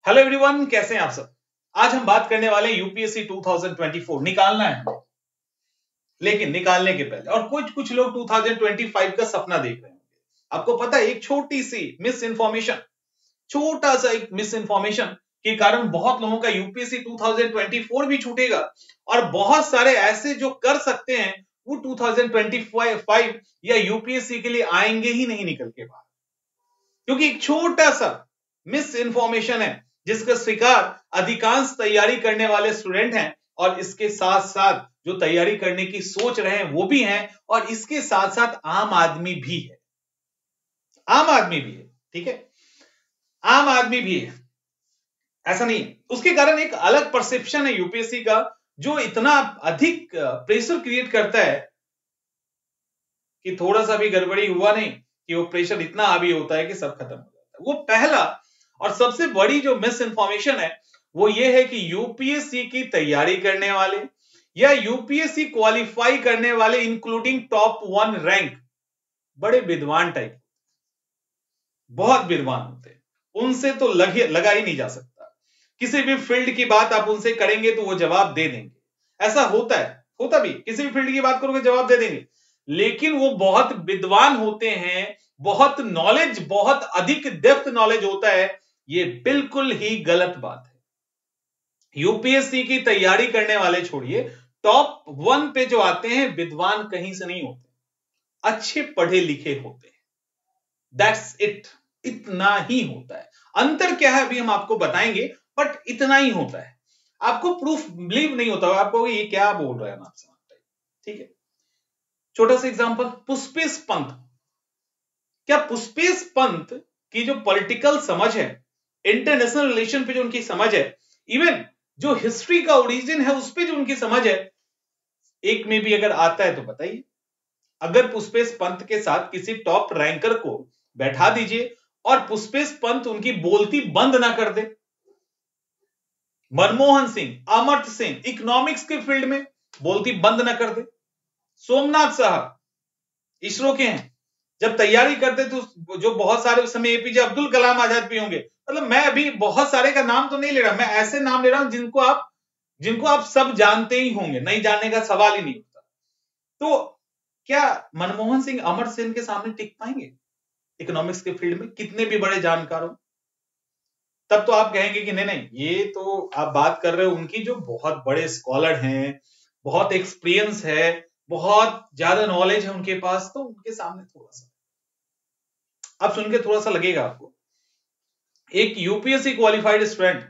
Hello everyone, कैसे हैं आप सब। आज हम बात करने वाले हैं यूपीएससी 2024 निकालना है हमें, लेकिन निकालने के पहले और कुछ लोग 2025 का सपना देख रहे हैं। आपको पता है, एक छोटी सी मिस इन्फॉर्मेशन, छोटा सा एक मिस इन्फॉर्मेशन के कारण बहुत लोगों का यूपीएससी 2024 भी छूटेगा और बहुत सारे ऐसे जो कर सकते हैं वो 2025 या यूपीएससी के लिए आएंगे ही नहीं निकल के बाहर, क्योंकि एक छोटा सा मिस इन्फॉर्मेशन है जिसका शिकार अधिकांश तैयारी करने वाले स्टूडेंट हैं और इसके साथ साथ जो तैयारी करने की सोच रहे हैं वो भी हैं और इसके साथ साथ आम आदमी भी है। आम आदमी भी है, ठीक है, आम आदमी भी है, ऐसा नहीं है। उसके कारण एक अलग परसेप्शन है यूपीएससी का जो इतना अधिक प्रेशर क्रिएट करता है कि थोड़ा सा भी गड़बड़ी हुआ नहीं कि वो प्रेशर इतना हावी होता है कि सब खत्म हो जाता है। वो पहला और सबसे बड़ी जो मिस इन्फॉर्मेशन है वो ये है कि यूपीएससी की तैयारी करने वाले या यूपीएससी क्वालिफाई करने वाले इंक्लूडिंग टॉप 1 रैंक बड़े विद्वान टाइप, बहुत विद्वान होते हैं, उनसे तो लगा ही नहीं जा सकता। किसी भी फील्ड की बात आप उनसे करेंगे तो वो जवाब दे देंगे, ऐसा होता है, होता भी, किसी भी फील्ड की बात करोगे जवाब दे देंगे, लेकिन वो बहुत विद्वान होते हैं, बहुत नॉलेज, बहुत अधिक डेप्थ नॉलेज होता है। ये बिल्कुल ही गलत बात है। यूपीएससी की तैयारी करने वाले छोड़िए, टॉप 1 पे जो आते हैं विद्वान कहीं से नहीं होते, अच्छे पढ़े लिखे होते हैं, दैट्स इट, इतना ही होता है। अंतर क्या है अभी हम आपको बताएंगे, बट इतना ही होता है। आपको प्रूफ बिलीव नहीं होता, आपको ये क्या बोल रहा है ना, ठीक है। छोटा सा एग्जांपल, पुष्पेश पंत। क्या पुष्पेश पंत की जो पॉलिटिकल समझ है, इंटरनेशनल रिलेशन पे जो उनकी समझ है, इवन जो हिस्ट्री का ओरिजिन है उस पे जो उनकी समझ है, एक में भी अगर आता है तो बताइए। अगर पुष्पेश पंत के साथ किसी टॉप रैंकर को बैठा दीजिए और पुष्पेश पंत उनकी बोलती बंद ना कर दे, मनमोहन सिंह, अमर्त्य सेन इकोनॉमिक्स के फील्ड में बोलती बंद ना कर दे, सोमनाथ साहब इसरो के हैं, जब तैयारी करते तो जो बहुत सारे उस समय एपीजे अब्दुल कलाम आजाद भी होंगे, मतलब मैं अभी बहुत सारे का नाम तो नहीं ले रहा, मैं ऐसे नाम ले रहा हूं जिनको आप सब जानते ही होंगे, नहीं जानने का सवाल ही नहीं होता। तो क्या मनमोहन सिंह अमर्त्य सेन के सामने टिक पाएंगे इकोनॉमिक्स के फील्ड में, कितने भी बड़े जानकार हो? तब तो आप कहेंगे कि नहीं, ये तो आप बात कर रहे हो उनकी जो बहुत बड़े स्कॉलर हैं, बहुत एक्सपीरियंस है, बहुत ज्यादा नॉलेज है उनके पास, तो उनके सामने थोड़ा सा, अब सुन के थोड़ा सा लगेगा आपको, एक UPSC qualified student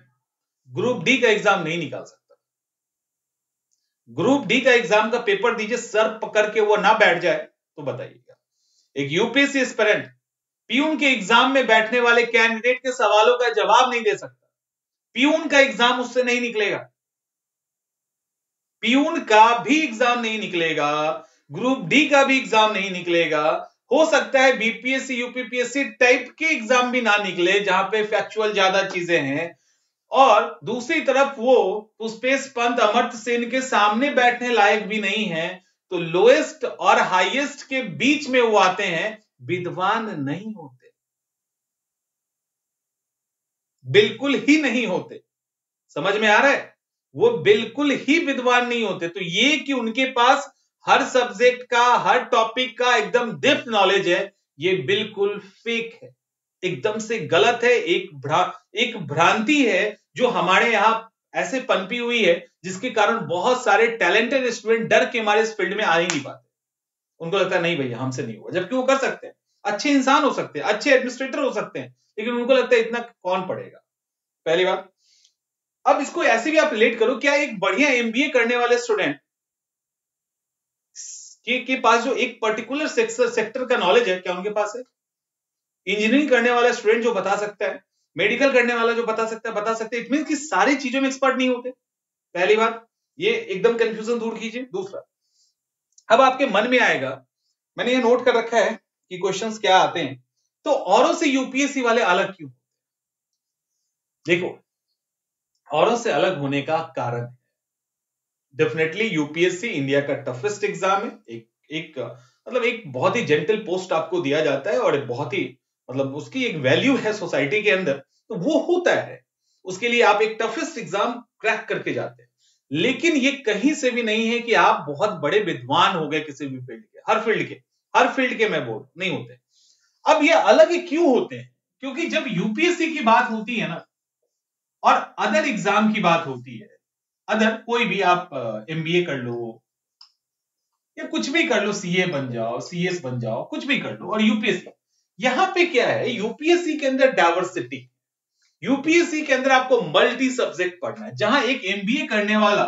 group D का एग्जाम नहीं निकाल सकता। ग्रुप डी का एग्जाम का पेपर दीजिए, सर पकड़ के वो ना बैठ जाए तो बताइएगा। एक यूपीएससी एस्पिरेंट पीयून के एग्जाम में बैठने वाले कैंडिडेट के सवालों का जवाब नहीं दे सकता, पीयून का एग्जाम उससे नहीं निकलेगा, पीयून का भी एग्जाम नहीं निकलेगा, ग्रुप डी का भी एग्जाम नहीं निकलेगा। हो सकता है बीपीएससी यूपीपीएससी टाइप के एग्जाम भी ना निकले जहां पे फैक्चुअल ज्यादा चीजें हैं, और दूसरी तरफ वो पुष्पेश पंत अमर्त्य सेन के सामने बैठने लायक भी नहीं है, तो लोएस्ट और हाईएस्ट के बीच में वो आते हैं, विद्वान नहीं होते, बिल्कुल ही नहीं होते। समझ में आ रहा है? वो बिल्कुल ही विद्वान नहीं होते। तो ये कि उनके पास हर सब्जेक्ट का, हर टॉपिक का एकदम डेप्थ नॉलेज है, ये बिल्कुल फेक है, एकदम से गलत है, एक भ्रांति है जो हमारे यहां ऐसे पनपी हुई है, जिसके कारण बहुत सारे टैलेंटेड स्टूडेंट डर के हमारे इस फील्ड में आ ही नहीं पाते। उनको लगता है नहीं भैया हमसे नहीं होगा, जबकि वो कर सकते हैं, अच्छे इंसान हो सकते हैं, अच्छे एडमिनिस्ट्रेटर हो सकते हैं, लेकिन उनको लगता है इतना कौन पढ़ेगा, पहली बात। अब इसको ऐसे भी आप रिलेट करो, क्या एक बढ़िया एमबीए करने वाले स्टूडेंट के पास जो एक पर्टिकुलर सेक्टर का नॉलेज है, क्या उनके पास है? इंजीनियरिंग करने वाला स्टूडेंट जो बता सकता है, मेडिकल करने वाला जो बता सकता है, इट मीन कि सारी चीजों में एक्सपर्ट नहीं होते, पहली बात, ये एकदम कंफ्यूजन दूर कीजिए। दूसरा, अब आपके मन में आएगा, मैंने ये नोट कर रखा है कि क्वेश्चंस क्या आते हैं, तो औरों से यूपीएससी वाले अलग क्यों? देखो, औरों से अलग होने का कारण है, डेफिनेटली यूपीएससी इंडिया का टफेस्ट एग्जाम है, एक बहुत ही जेंटल पोस्ट आपको दिया जाता है और बहुत ही, मतलब उसकी एक वैल्यू है सोसाइटी के अंदर, तो वो होता है। उसके लिए आप एक टफेस्ट एग्जाम क्रैक करके जाते हैं, लेकिन ये कहीं से भी नहीं है कि आप बहुत बड़े विद्वान हो गए किसी भी फील्ड के, हर फील्ड के मैं बोल नहीं होते। अब ये अलग क्यों होते हैं? क्योंकि जब यूपीएससी की बात होती है ना और अदर एग्जाम की बात होती है, अदर कोई भी आप एमबीए कर लो या कुछ भी कर लो, सीए बन जाओ, सीएस बन जाओ, कुछ भी कर लो, और यूपीएससी, यहां पे क्या है, यूपीएससी के अंदर डाइवर्सिटी, यूपीएससी के अंदर आपको मल्टी सब्जेक्ट पढ़ना है। जहां एक एमबीए करने वाला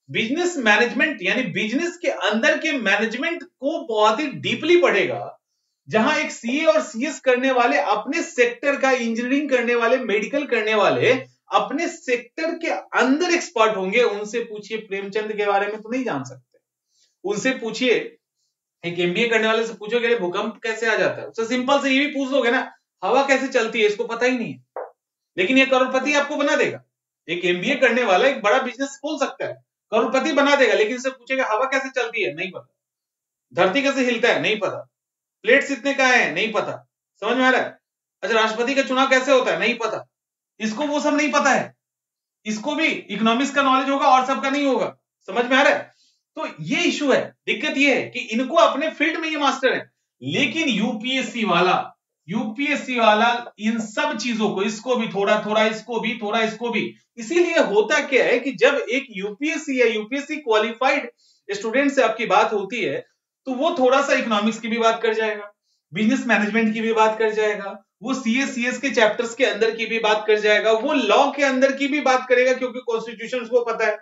बिजनेस मैनेजमेंट यानी बिजनेस के अंदर के मैनेजमेंट को बहुत ही डीपली पढ़ेगा, जहां एक सीए और सीएस करने वाले अपने सेक्टर का, इंजीनियरिंग करने वाले, मेडिकल करने वाले अपने सेक्टर के अंदर एक्सपर्ट होंगे। उनसे पूछिए प्रेमचंद के बारे में तो नहीं जान सकते, उनसे पूछिए, एक एमबीए करने वाले से पूछोगे अरे भूकंप कैसे आ जाता है, उससे सिंपल से ये भी पूछ लोगे ना, हवा कैसे चलती है, इसको पता ही नहीं है, लेकिन ये करोड़पति आपको बना देगा। एक एमबीए करने वाला एक बड़ा बिजनेस खोल सकता है, करोड़पति बना देगा, लेकिन इससे पूछेगा हवा कैसे चलती है, नहीं पता, धरती कैसे हिलता है, नहीं पता, प्लेट्स इतने का है, नहीं पता, समझ में आ रहा है? अच्छा, राष्ट्रपति का चुनाव कैसे होता है, नहीं पता, इसको वो सब नहीं पता है, इसको भी इकोनॉमिक्स का नॉलेज होगा और सबका नहीं होगा, समझ में आ रहा है? तो ये इशू है, दिक्कत ये है कि इनको अपने फील्ड में ये मास्टर है, लेकिन यूपीएससी वाला इन सब चीजों को, इसको भी थोड़ा थोड़ा, इसको भी थोड़ा, इसको भी, इसीलिए होता क्या है कि जब एक यूपीएससी या यूपीएससी क्वालिफाइड स्टूडेंट से आपकी बात होती है तो वो थोड़ा सा इकोनॉमिक्स की भी बात कर जाएगा, बिजनेस मैनेजमेंट की भी बात कर जाएगा, वो सीएस के चैप्टर्स के अंदर की भी बात कर जाएगा, वो लॉ के अंदर की भी बात करेगा क्योंकि कॉन्स्टिट्यूशन उसको पता है,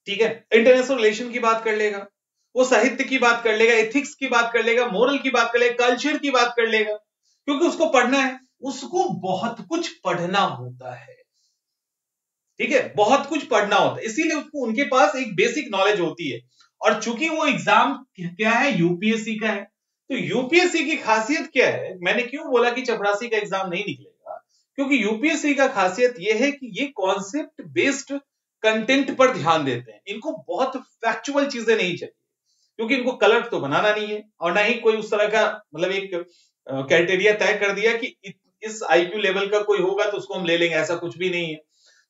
ठीक है, इंटरनेशनल रिलेशन की बात कर लेगा, वो साहित्य की बात कर लेगा, एथिक्स की बात कर लेगा, मोरल की बात कर लेगा, कल्चर की बात कर लेगा, क्योंकि उसको पढ़ना है, उसको बहुत कुछ पढ़ना होता है, ठीक है, बहुत कुछ पढ़ना होता है, इसीलिए उसको, उनके पास एक बेसिक नॉलेज होती है। और चूंकि वो एग्जाम क्या है, यूपीएससी का है, तो यूपीएससी की खासियत क्या है, मैंने क्यों बोला कि चपरासी का एग्जाम नहीं निकलेगा, क्योंकि यूपीएससी का खासियत यह है कि ये कॉन्सेप्ट बेस्ड कंटेंट पर ध्यान देते हैं, इनको बहुत फैक्चुअल चीजें नहीं चाहिए, क्योंकि इनको कलर तो बनाना नहीं है और ना ही कोई उस तरह का, मतलब एक क्राइटेरिया तय कर दिया कि इस आईक्यू लेवल का कोई होगा तो उसको हम ले लेंगे, ऐसा कुछ भी नहीं है।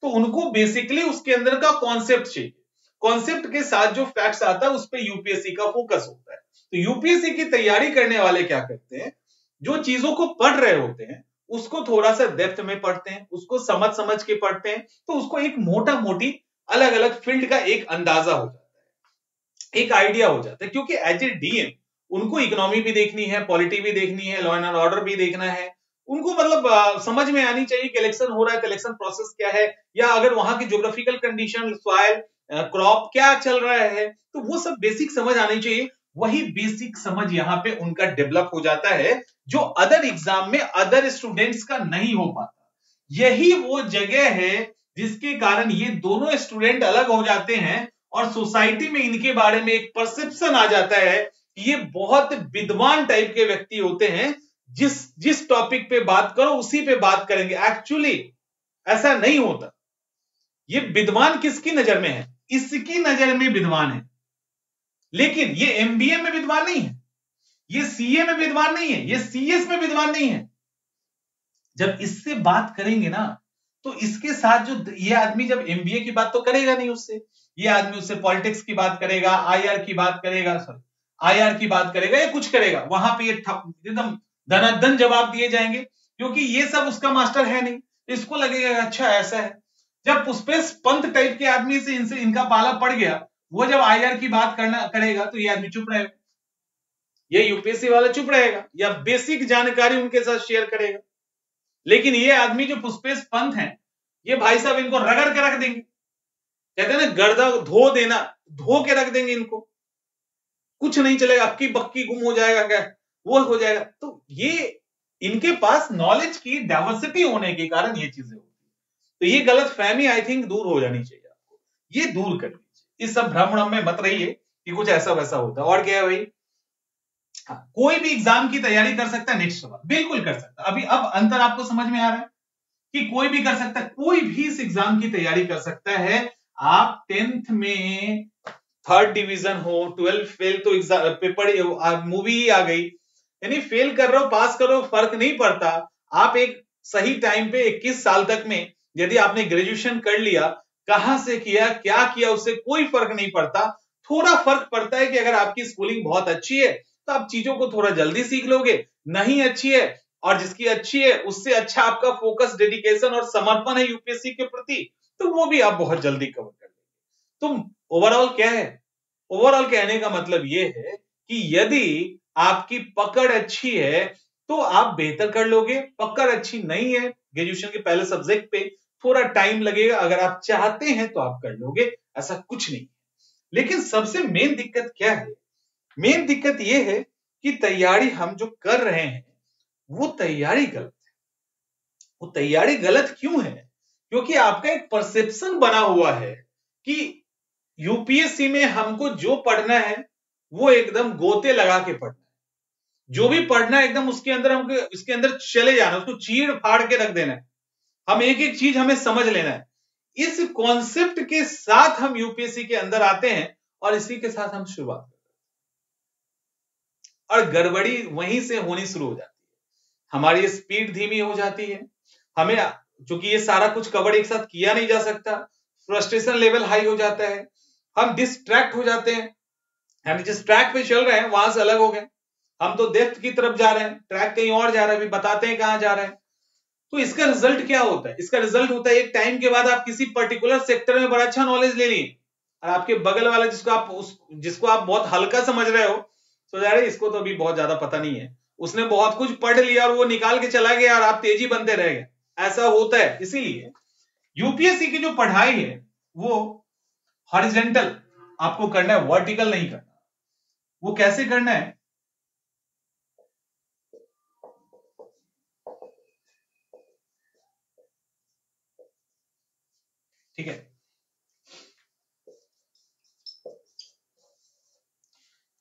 तो उनको बेसिकली उसके अंदर का कॉन्सेप्ट चाहिए, कॉन्सेप्ट के साथ जो फैक्ट्स आता है उस पर यूपीएससी का फोकस होता है। तो यूपीएससी की तैयारी करने वाले क्या करते हैं, जो चीजों को पढ़ रहे होते हैं उसको थोड़ा सा डेप्थ में पढ़ते हैं, उसको समझ समझ के पढ़ते हैं, तो उसको एक मोटा मोटी अलग अलग फील्ड का एक अंदाजा हो जाता है, एक आइडिया हो जाता है, क्योंकि एज ए डीएम उनको इकोनॉमी भी देखनी है, पॉलिटी भी देखनी है, लॉ एंड ऑर्डर भी देखना है, उनको मतलब समझ में आनी चाहिए कि इलेक्शन हो रहा है, इलेक्शन प्रोसेस क्या है, या अगर वहां की ज्योग्राफिकल कंडीशन, सॉइल, क्रॉप क्या चल रहा है, तो वो सब बेसिक समझ आनी चाहिए। वही बेसिक समझ यहाँ पे उनका डेवलप हो जाता है, जो अदर एग्जाम में अदर स्टूडेंट्स का नहीं हो पाता। यही वो जगह है जिसके कारण ये दोनों स्टूडेंट अलग हो जाते हैं और सोसाइटी में इनके बारे में एक परसेप्शन आ जाता है कि ये बहुत विद्वान टाइप के व्यक्ति होते हैं, जिस टॉपिक पे बात करो उसी पे बात करेंगे। एक्चुअली ऐसा नहीं होता। ये विद्वान किसकी नजर में है, इसकी नजर में विद्वान है, लेकिन ये एमबीए में विद्वान नहीं है, ये सीए में विद्वान नहीं है, ये सीएस में विद्वान नहीं है। जब इससे बात करेंगे ना तो इसके साथ जो ये आदमी जब एमबीए की बात तो करेगा नहीं उससे, ये आदमी उससे पॉलिटिक्स की बात करेगा, आईआर की बात करेगा, सॉरी आईआर की बात करेगा, या कुछ करेगा, वहां पे ये एकदम धनाधन जवाब दिए जाएंगे, क्योंकि ये सब उसका मास्टर है नहीं, इसको लगेगा अच्छा ऐसा है। जब पुष्पेश पंत टाइप के आदमी से इनका पाला पड़ गया, वो जब आईआर की बात करेगा तो ये आदमी चुप रहेगा, ये यूपीएससी वाला चुप रहेगा या बेसिक जानकारी उनके साथ शेयर करेगा। लेकिन ये आदमी जो पुष्पेश पंत हैं, ये भाई साहब इनको रगड़ के रख देंगे, कहते हैं ना गर्दा धो देना, धो के रख देंगे इनको, कुछ नहीं चलेगा, अक्की बक्की गुम हो जाएगा, क्या वो हो जाएगा। तो ये इनके पास नॉलेज की डाइवर्सिटी होने के कारण ये चीजें होती है। तो ये गलत फहमी आई थिंक दूर हो जानी चाहिए, आपको ये दूर कर लीजिए, इस सब भ्रम में मत रहिए कि कुछ ऐसा वैसा होता है। और क्या है भाई, कोई भी एग्जाम की तैयारी कर सकता है, नेक्स्ट सवाल, बिल्कुल कर सकता है। अभी अब अंतर आपको समझ में आ रहा है कि कोई भी कर सकता है, कोई भी इस एग्जाम की तैयारी कर सकता है। आप 10th में 3rd डिवीजन हो, 12th फेल तो एग्जाम पेपर मूवी ही आ गई, यानी फेल कर रहे हो पास करो फर्क नहीं पड़ता। आप एक सही टाइम पे 21 साल तक में यदि आपने ग्रेजुएशन कर लिया, कहां से किया, क्या किया, उससे कोई फर्क नहीं पड़ता। थोड़ा फर्क पड़ता है कि अगर आपकी स्कूलिंग बहुत अच्छी है तो आप चीजों को थोड़ा जल्दी सीख लोगे, नहीं अच्छी है और जिसकी अच्छी है उससे अच्छा आपका फोकस, डेडिकेशन और समर्पण है यूपीएससी के प्रति, तो वो भी आप बहुत जल्दी कवर कर लेंगे। तो ओवरऑल क्या है, ओवरऑल कहने का मतलब ये है कि यदि आपकी पकड़ अच्छी है तो आप बेहतर कर लोगे। पकड़ अच्छी नहीं है ग्रेजुएशन के पहले सब्जेक्ट पे, थोड़ा टाइम लगेगा, अगर आप चाहते हैं तो आप कर लोगे, ऐसा कुछ नहीं। लेकिन सबसे मेन दिक्कत क्या है, मेन दिक्कत यह है कि तैयारी हम जो कर रहे हैं वो तैयारी गलत है। वो तैयारी गलत क्यों है? क्योंकि आपका एक परसेप्शन बना हुआ है कि यूपीएससी में हमको जो पढ़ना है वो एकदम गोते लगा के पढ़ना है, जो भी पढ़ना है एकदम उसके अंदर हमको इसके अंदर चले जाना, उसको चीर फाड़ के रख देना है, हम एक एक चीज हमें समझ लेना है। इस कॉन्सेप्ट के साथ हम यूपीएससी के अंदर आते हैं और इसी के साथ हम शुरुआत करते हैं और गड़बड़ी वहीं से होनी शुरू हो जाती है। हमारी स्पीड धीमी हो जाती है, हमें क्योंकि ये सारा कुछ कवर एक साथ किया नहीं जा सकता, फ्रस्ट्रेशन लेवल हाई हो जाता है, हम डिस्ट्रैक्ट हो जाते हैं, हम जिस ट्रैक पे चल रहे हैं वहां से अलग हो गए, हम तो डेप्थ की तरफ जा रहे हैं, ट्रैक कहीं और जा रहा है, अभी बताते हैं कहां जा रहे हैं। तो इसका रिजल्ट क्या होता है? इसका रिजल्ट होता है एक टाइम के बाद आप किसी पर्टिकुलर सेक्टर में बड़ा अच्छा नॉलेज ले लिए और आपके बगल वाला जिसको आप बहुत हल्का समझ रहे हो, तो यार इसको तो अभी बहुत ज्यादा पता नहीं है, उसने बहुत कुछ पढ़ लिया और वो निकाल के चला गया और आप तेजी बनते रह गए, ऐसा होता है। इसीलिए यूपीएससी की जो पढ़ाई है वो हॉरिजॉन्टल आपको करना है, वर्टिकल नहीं करना। वो कैसे करना है? ठीक है,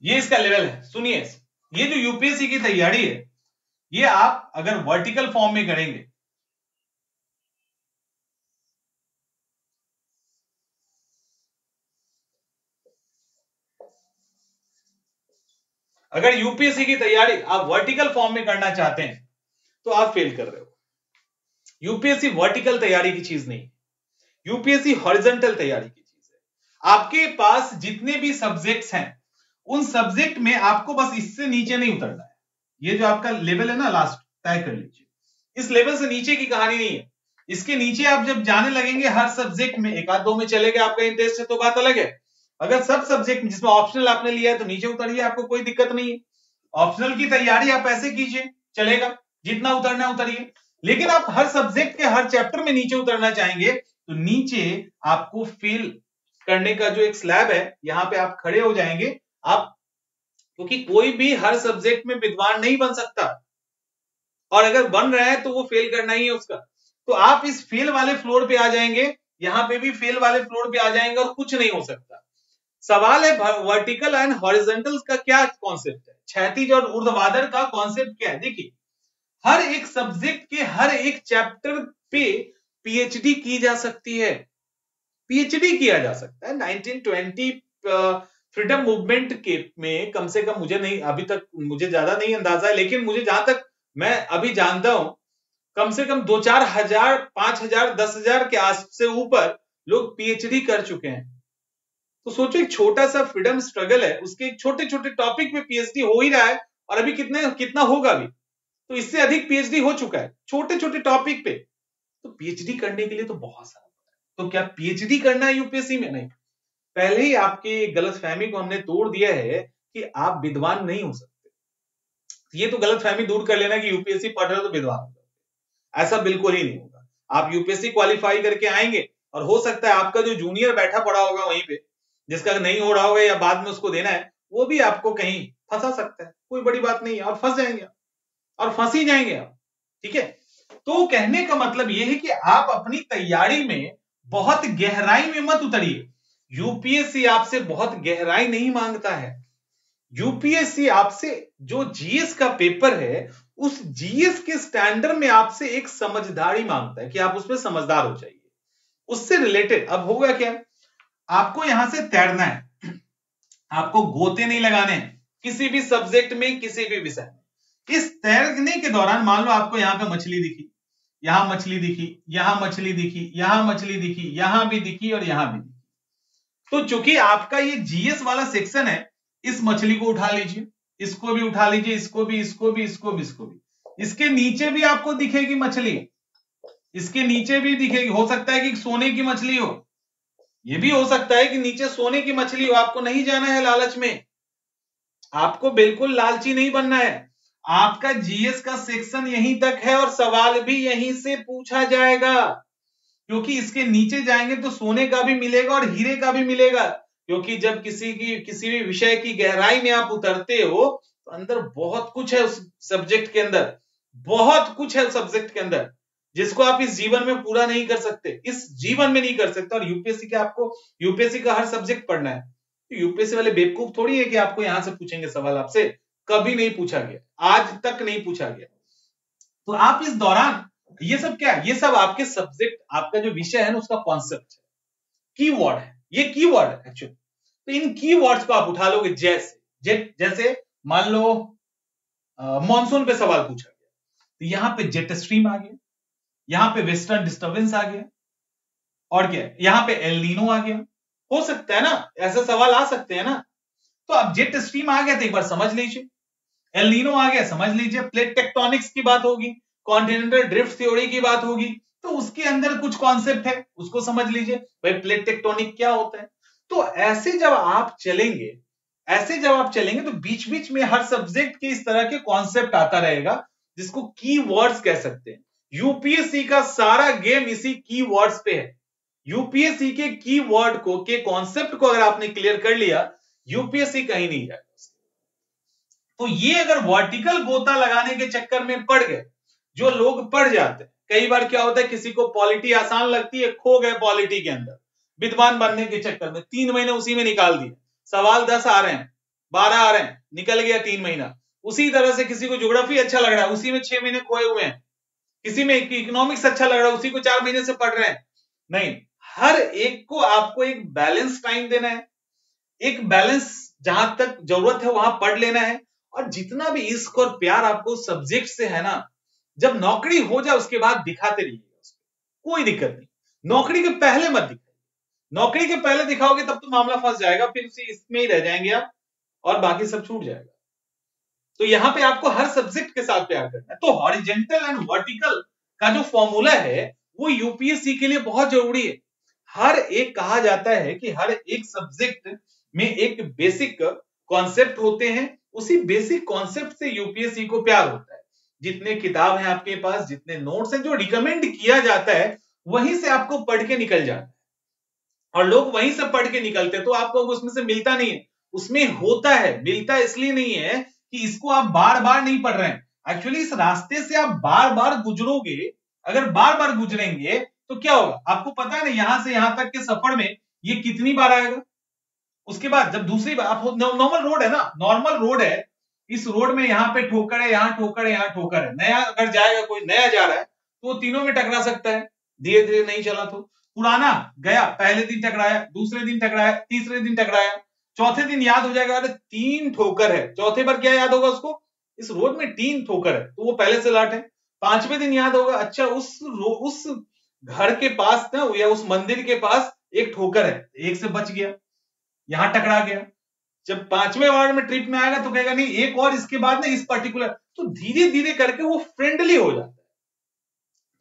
ये इसका लेवल है। सुनिए, ये जो यूपीएससी की तैयारी है ये आप अगर वर्टिकल फॉर्म में करेंगे, अगर यूपीएससी की तैयारी आप वर्टिकल फॉर्म में करना चाहते हैं तो आप फेल कर रहे हो। यूपीएससी वर्टिकल तैयारी की चीज नहीं, यूपीएससी हॉरिजॉन्टल तैयारी की चीज है। आपके पास जितने भी सब्जेक्ट्स हैं उन सब्जेक्ट में आपको बस इससे नीचे नहीं उतरना है। ये जो आपका लेवल है ना, लास्ट तय कर लीजिए, इस लेवल से नीचे की कहानी नहीं है। इसके नीचे आप जब जाने लगेंगे हर सब्जेक्ट में, एक आध दो में चलेगा, आपका इंटरेस्ट है तो बात अलग है। अगर सब सब्जेक्ट में जिसमें ऑप्शनल आपने लिया है तो नीचे उतरिए, आपको कोई दिक्कत नहीं है। ऑप्शनल की तैयारी आप ऐसे कीजिए, चलेगा, जितना उतरना उतरिए। लेकिन आप हर सब्जेक्ट के हर चैप्टर में नीचे उतरना चाहेंगे तो नीचे आपको फेल करने का जो एक स्लैब है यहां पे आप खड़े हो जाएंगे आप, क्योंकि कोई भी हर सब्जेक्ट में विद्वान नहीं बन सकता और अगर बन रहा है तो वो फेल करना ही है उसका। तो आप इस फेल वाले फ्लोर पे आ जाएंगे, यहां पे भी फेल वाले फ्लोर पे आ जाएंगे और कुछ नहीं हो सकता। सवाल है वर्टिकल एंड हॉरिजॉन्टल का क्या कॉन्सेप्ट है, क्षैतिज और ऊर्ध्वाधर का कॉन्सेप्ट क्या है। देखिए, हर एक सब्जेक्ट के हर एक चैप्टर पे पीएचडी की जा सकती है, पीएचडी किया जा सकता है। 1920 फ्रीडम मूवमेंट के में कम से कम, मुझे नहीं अभी तक मुझे ज्यादा नहीं अंदाजा है, लेकिन मुझे जहां तक मैं अभी जानता हूं कम से कम 2-4 हजार, 5,000, 10,000 के आस से ऊपर लोग पीएचडी कर चुके हैं। तो सोचो, एक छोटा सा फ्रीडम स्ट्रगल है, उसके एक छोटे छोटे टॉपिक पे पीएचडी हो ही रहा है और अभी कितना होगा भी, तो इससे अधिक पीएचडी हो चुका है छोटे छोटे टॉपिक पे। तो पीएचडी करने के लिए तो बहुत सारा, तो क्या पीएचडी करना है यूपीएससी में? नहीं, पहले ही आपकी गलतफहमी को हमने तोड़ दिया है कि आप विद्वान नहीं हो सकते। ये तो गलतफहमी दूर कर लेना कि यूपीएससी पढ़ रहे हो तो विद्वान हो सकते, ऐसा बिल्कुल ही नहीं होगा। आप यूपीएससी क्वालिफाई करके आएंगे और हो सकता है आपका जो जूनियर बैठा पड़ा होगा वहीं पे, जिसका नहीं हो रहा होगा या बाद में उसको देना है, वो भी आपको कहीं फंसा सकता है, कोई बड़ी बात नहीं है, और फंस जाएंगे और फंस ही जाएंगे आप। ठीक है, तो कहने का मतलब यह है कि आप अपनी तैयारी में बहुत गहराई में मत उतरिए। यूपीएससी आपसे बहुत गहराई नहीं मांगता है। यूपीएससी आपसे जो जीएस का पेपर है उस जीएस के स्टैंडर्ड में आपसे एक समझदारी मांगता है कि आप उसमें समझदार हो जाइए। उससे रिलेटेड अब होगा क्या, आपको यहां से तैरना है, आपको गोते नहीं लगाने हैं किसी भी सब्जेक्ट में, किसी भी विषय में। इस तैरने के दौरान मान लो आपको यहां पे मछली दिखी यहां मछली दिखी, यहां मछली दिखी, यहां मछली दिखी, यहां भी दिखी और यहां भी दिखी। तो चूंकि आपका ये जीएस वाला सेक्शन है, इस मछली को उठा लीजिए, इसको भी उठा लीजिए, इसको भी, इसको भी, इसको भी, इसको भी। इसके नीचे भी आपको दिखेगी मछली, इसके नीचे भी दिखेगी। हो सकता है कि सोने की मछली हो, ये भी हो सकता है कि नीचे सोने की मछली हो। आपको नहीं जाना है लालच में, आपको बिल्कुल लालची नहीं बनना है। आपका जीएस का सेक्शन यहीं तक है और सवाल भी यहीं से पूछा जाएगा, क्योंकि इसके नीचे जाएंगे तो सोने का भी मिलेगा और हीरे का भी मिलेगा। क्योंकि जब किसी भी विषय की गहराई में आप उतरते हो तो अंदर बहुत कुछ है उस सब्जेक्ट के अंदर, बहुत कुछ है उस सब्जेक्ट के अंदर, जिसको आप इस जीवन में पूरा नहीं कर सकते, इस जीवन में नहीं कर सकते। और यूपीएससी के आपको यूपीएससी का हर सब्जेक्ट पढ़ना है। तो यूपीएससी वाले बेवकूफ थोड़ी है कि आपको यहां से पूछेंगे सवाल, आपसे कभी नहीं पूछा गया, आज तक नहीं पूछा गया। तो आप इस दौरान ये सब क्या है, ये सब आपके सब्जेक्ट, आपका जो विषय है ना उसका कॉन्सेप्ट है, कीवर्ड है, ये कीवर्ड है एक्चुअली। तो इन कीवर्ड्स को आप उठा लोगे। जैसे मान लो मॉनसून पे सवाल पूछा गया, तो यहां पे जेट स्ट्रीम आ गया, यहां पे वेस्टर्न डिस्टर्बेंस आ गया, और क्या यहां पे एल नीनो आ गया। हो सकता है ना, ऐसे सवाल आ सकते हैं ना। तो अब जेट स्ट्रीम आ गया तो एक बार समझ लीजिए, एल नीनो आ गया समझ लीजिए, प्लेट टेक्टोनिक्स की बात होगी, कॉन्टिनेंटल ड्रिफ्ट थ्योरी की बात होगी, तो उसके अंदर कुछ कॉन्सेप्ट है उसको समझ लीजिए, भाई प्लेट टेक्टोनिक क्या होता है। तो ऐसे जब आप चलेंगे तो बीच बीच में हर सब्जेक्ट के इस तरह के कॉन्सेप्ट आता रहेगा, जिसको कीवर्ड्स कह सकते हैं। यूपीएससी का सारा गेम इसी कीवर्ड्स पे है। यूपीएससी के कीवर्ड को, के कॉन्सेप्ट को अगर आपने क्लियर कर लिया, यूपीएससी कहीं नहीं जाएगा। तो ये अगर वर्टिकल गोता लगाने के चक्कर में पड़ गए, जो लोग पड़ जाते हैं, कई बार क्या होता है किसी को पॉलिटी आसान लगती है, खो गए पॉलिटी के अंदर विद्वान बनने के चक्कर में, 3 महीने उसी में निकाल दिए, सवाल 10 आ रहे हैं, 12 आ रहे हैं, निकल गया 3 महीना। उसी तरह से किसी को ज्योग्राफी अच्छा लग रहा है, उसी में 6 महीने खोए हुए हैं, किसी में इकोनॉमिक्स अच्छा लग रहा है, उसी को 4 महीने से पढ़ रहे हैं। नहीं, हर एक को आपको एक बैलेंस टाइम देना है, एक बैलेंस जहां तक जरूरत है वहां पढ़ लेना है। और जितना भी इश्क और प्यार आपको सब्जेक्ट से है ना, जब नौकरी हो जाए उसके बाद दिखाते रहिएगा, कोई दिक्कत नहीं। नौकरी के पहले मत दिखाइए, नौकरी के पहले दिखाओगे तब तो मामला फंस जाएगा, फिर उसी इसमें ही रह जाएंगे आप और बाकी सब छूट जाएगा। तो यहां पे आपको हर सब्जेक्ट के साथ प्यार करना है। तो हॉरिजेंटल एंड वर्टिकल का जो फॉर्मूला है वो यूपीएससी के लिए बहुत जरूरी है। हर एक कहा जाता है कि हर एक सब्जेक्ट में एक बेसिक कॉन्सेप्ट होते हैं, उसी बेसिक कॉन्सेप्ट से यूपीएससी को प्यार होता है। जितने किताब हैं आपके पास, जितने नोट्स हैं, जो रिकमेंड किया जाता है वहीं से आपको पढ़ के निकल जाता है, और लोग वहीं से पढ़ के निकलते हैं। तो आपको उसमें से मिलता नहीं है, उसमें होता है। मिलता इसलिए नहीं है कि इसको आप बार बार नहीं पढ़ रहे हैं, एक्चुअली इस रास्ते से आप बार बार गुजरोगे। अगर बार बार गुजरेंगे तो क्या होगा आपको पता है ना, यहां से यहां तक के सफर में ये कितनी बार आएगा। उसके बाद जब दूसरी बार आप नॉर्मल रोड है ना, नॉर्मल रोड है, इस रोड में यहाँ पे ठोकर है, यहाँ ठोकर है, यहाँ ठोकर है। नया अगर जाएगा, कोई नया जा रहा है तो वो तीनों में टकरा सकता है, धीरे धीरे नहीं चला तो। पुराना गया, पहले दिन टकराया, दूसरे दिन टकराया, तीसरे दिन टकराया, चौथे दिन याद हो जाएगा अरे 3 ठोकर है। चौथे बार क्या याद होगा उसको, इस रोड में 3 ठोकर है, तो वो पहले से लाट है। 5वें दिन याद होगा, अच्छा उस घर के पास ना, या उस मंदिर के पास एक ठोकर है, एक से बच गया, यहां टकरा गया। जब 5वें वार्ड में ट्रिप में आएगा तो कहेगा नहीं एक और इसके बाद ना इस पर्टिकुलर, तो धीरे धीरे करके वो फ्रेंडली हो जाता है।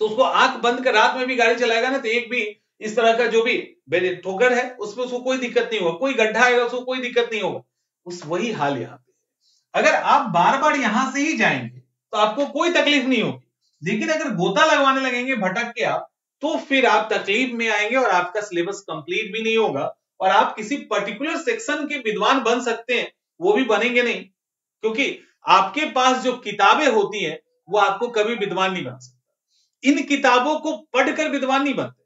तो उसको आंख बंद कर रात में भी गाड़ी चलाएगा ना, तो एक भी इस तरह का जो भी ठोकर है उसमें उसको कोई दिक्कत नहीं होगा, कोई गड्ढा आएगा उसको कोई दिक्कत नहीं होगा। उस वही हाल यहाँ पे। अगर आप बार बार यहां से ही जाएंगे तो आपको कोई तकलीफ नहीं होगी, लेकिन अगर गोता लगवाने लगेंगे भटक के आप, तो फिर आप तकलीफ में आएंगे और आपका सिलेबस कंप्लीट भी नहीं होगा, और आप किसी पर्टिकुलर सेक्शन के विद्वान बन सकते हैं, वो भी बनेंगे नहीं, क्योंकि आपके पास जो किताबें होती हैं वो आपको कभी विद्वान नहीं बना सकता। इन किताबों को पढ़कर विद्वान नहीं बनते।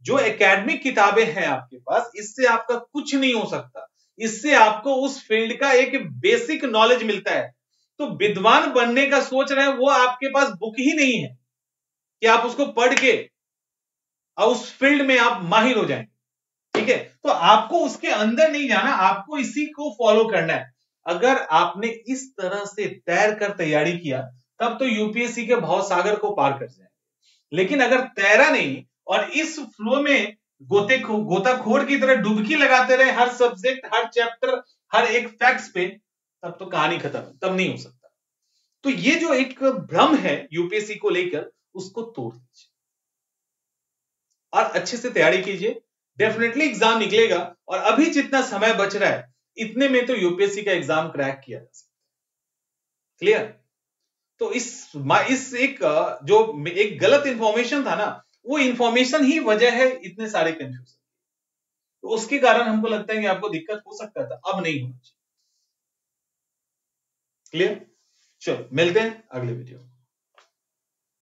जो एकेडमिक किताबें हैं आपके पास, इससे आपका कुछ नहीं हो सकता, इससे आपको उस फील्ड का एक बेसिक नॉलेज मिलता है। तो विद्वान बनने का सोच रहे हैं, वो आपके पास बुक ही नहीं है कि आप उसको पढ़ के और उस फील्ड में आप माहिर हो जाएंगे। ठीक है, तो आपको उसके अंदर नहीं जाना, आपको इसी को फॉलो करना है। अगर आपने इस तरह से तैर कर तैयारी किया तब तो यूपीएससी के भवसागर को पार कर जाए। लेकिन अगर तैरा नहीं और इस फ्लो में गोताखोर की तरह डुबकी लगाते रहे हर सब्जेक्ट, हर चैप्टर, हर एक फैक्ट्स पे, तब तो कहानी खत्म, तब नहीं हो सकता। तो ये जो एक भ्रम है यूपीएससी को लेकर, उसको तोड़ दीजिए और अच्छे से तैयारी कीजिए। डेफिनेटली एग्जाम निकलेगा और अभी जितना समय बच रहा है इतने में तो यूपीएससी का एग्जाम क्रैक किया जा सकता है। क्लियर? तो इस एक जो एक गलत इंफॉर्मेशन था ना, वो इंफॉर्मेशन ही वजह है इतने सारे कंफ्यूजन। तो उसके कारण हमको लगता है कि आपको दिक्कत हो सकता था, अब नहीं होना चाहिए। क्लियर? चलो मिलते हैं अगले वीडियो में।